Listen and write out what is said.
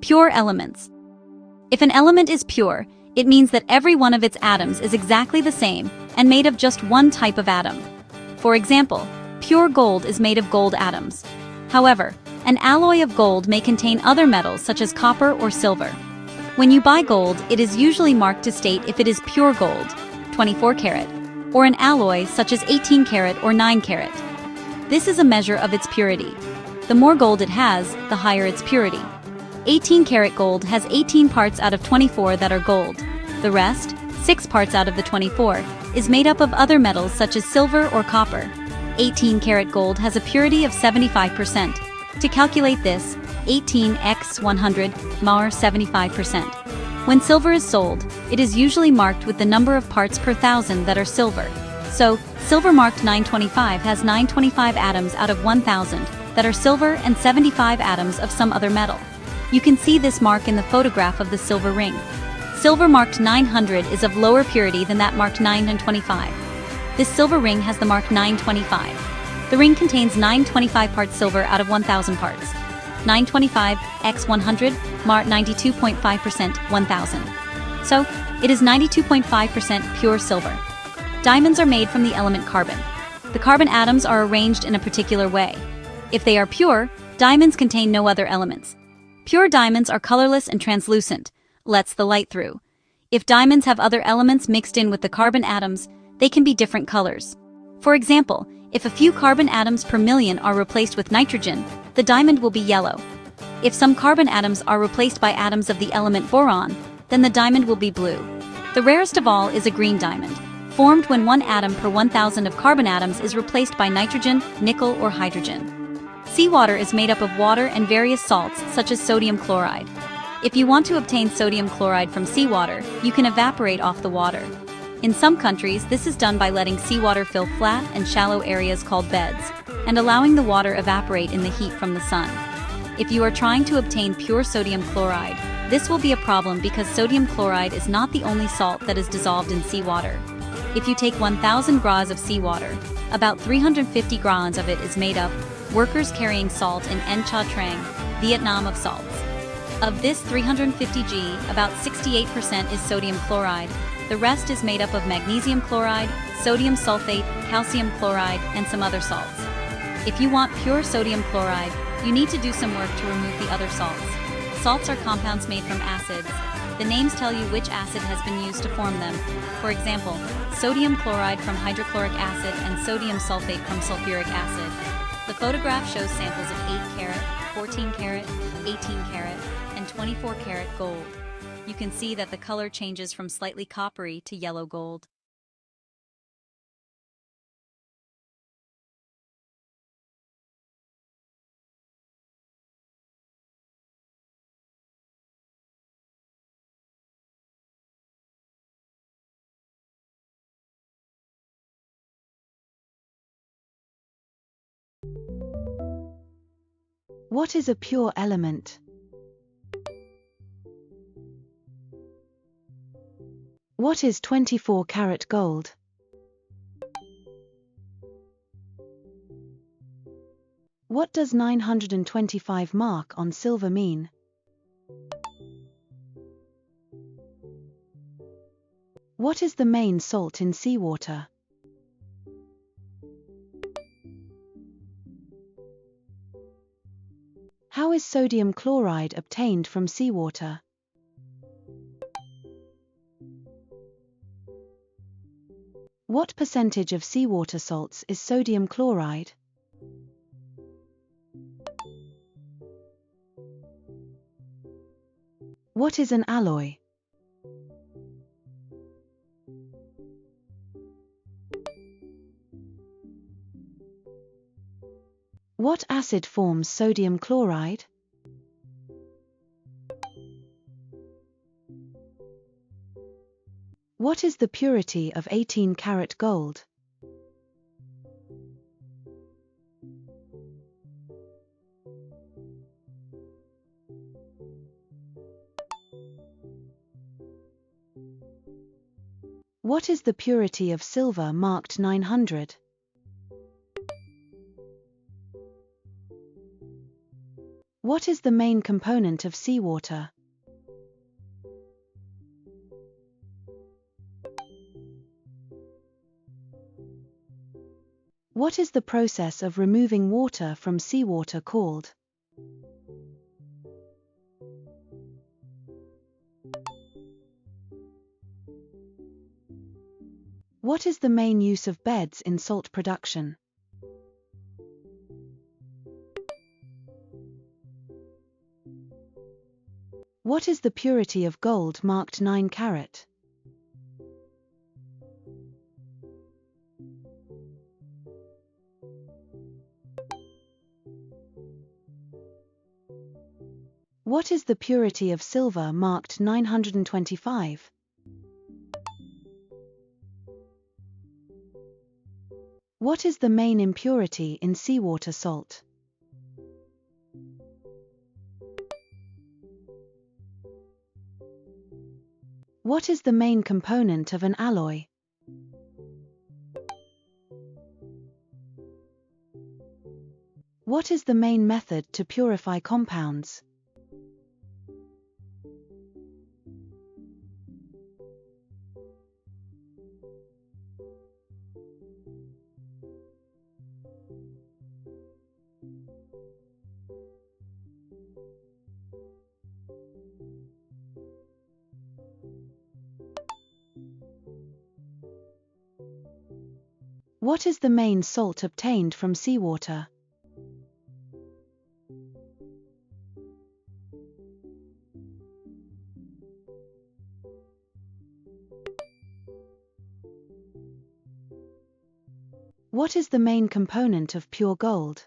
Pure elements. If an element is pure, it means that every one of its atoms is exactly the same and made of just one type of atom. For example, pure gold is made of gold atoms. However, an alloy of gold may contain other metals such as copper or silver. When you buy gold, it is usually marked to state if it is pure gold, 24 karat, or an alloy such as 18 karat or 9 karat. This is a measure of its purity. The more gold it has, the higher its purity. 18 karat gold has 18 parts out of 24 that are gold. The rest, 6 parts out of the 24, is made up of other metals such as silver or copper. 18 karat gold has a purity of 75%. To calculate this, 18 x 100 mar 75%. When silver is sold, it is usually marked with the number of parts per thousand that are silver. So, silver marked 925 has 925 atoms out of 1000 that are silver and 75 atoms of some other metal. You can see this mark in the photograph of the silver ring. Silver marked 900 is of lower purity than that marked 925. This silver ring has the mark 925. The ring contains 925 parts silver out of 1000 parts. 925 x 100 mark 92.5% 1000. So, it is 92.5% pure silver. Diamonds are made from the element carbon. The carbon atoms are arranged in a particular way. If they are pure, diamonds contain no other elements. Pure diamonds are colorless and translucent, lets the light through. If diamonds have other elements mixed in with the carbon atoms, they can be different colors. For example, if a few carbon atoms per million are replaced with nitrogen, the diamond will be yellow. If some carbon atoms are replaced by atoms of the element boron, then the diamond will be blue. The rarest of all is a green diamond, formed when one atom per 1000 of carbon atoms is replaced by nitrogen, nickel, or hydrogen. Seawater is made up of water and various salts, such as sodium chloride. If you want to obtain sodium chloride from seawater, you can evaporate off the water. In some countries, this is done by letting seawater fill flat and shallow areas called beds, and allowing the water evaporate in the heat from the sun. If you are trying to obtain pure sodium chloride, this will be a problem because sodium chloride is not the only salt that is dissolved in seawater. If you take 1000 gras of seawater, about 350 gras of it is made up workers carrying salt in Nha Trang, Vietnam of salts. Of this 350 g, about 68% is sodium chloride. The rest is made up of magnesium chloride, sodium sulfate, calcium chloride, and some other salts. If you want pure sodium chloride, you need to do some work to remove the other salts. Salts are compounds made from acids. The names tell you which acid has been used to form them. For example, sodium chloride from hydrochloric acid and sodium sulfate from sulfuric acid. The photograph shows samples of 8 karat, 14 karat, 18 karat, and 24 karat gold. You can see that the color changes from slightly coppery to yellow gold. What is a pure element? What is 24 karat gold? What does 925 mark on silver mean? What is the main salt in seawater? How is sodium chloride obtained from seawater? What percentage of seawater salts is sodium chloride? What is an alloy? What acid forms sodium chloride? What is the purity of 18 karat gold? What is the purity of silver marked 900? What is the main component of seawater? What is the process of removing water from seawater called? What is the main use of beds in salt production? What is the purity of gold marked 9 carat? What is the purity of silver marked 925? What is the main impurity in seawater salt? What is the main component of an alloy? What is the main method to purify compounds? What is the main salt obtained from seawater? What is the main component of pure gold?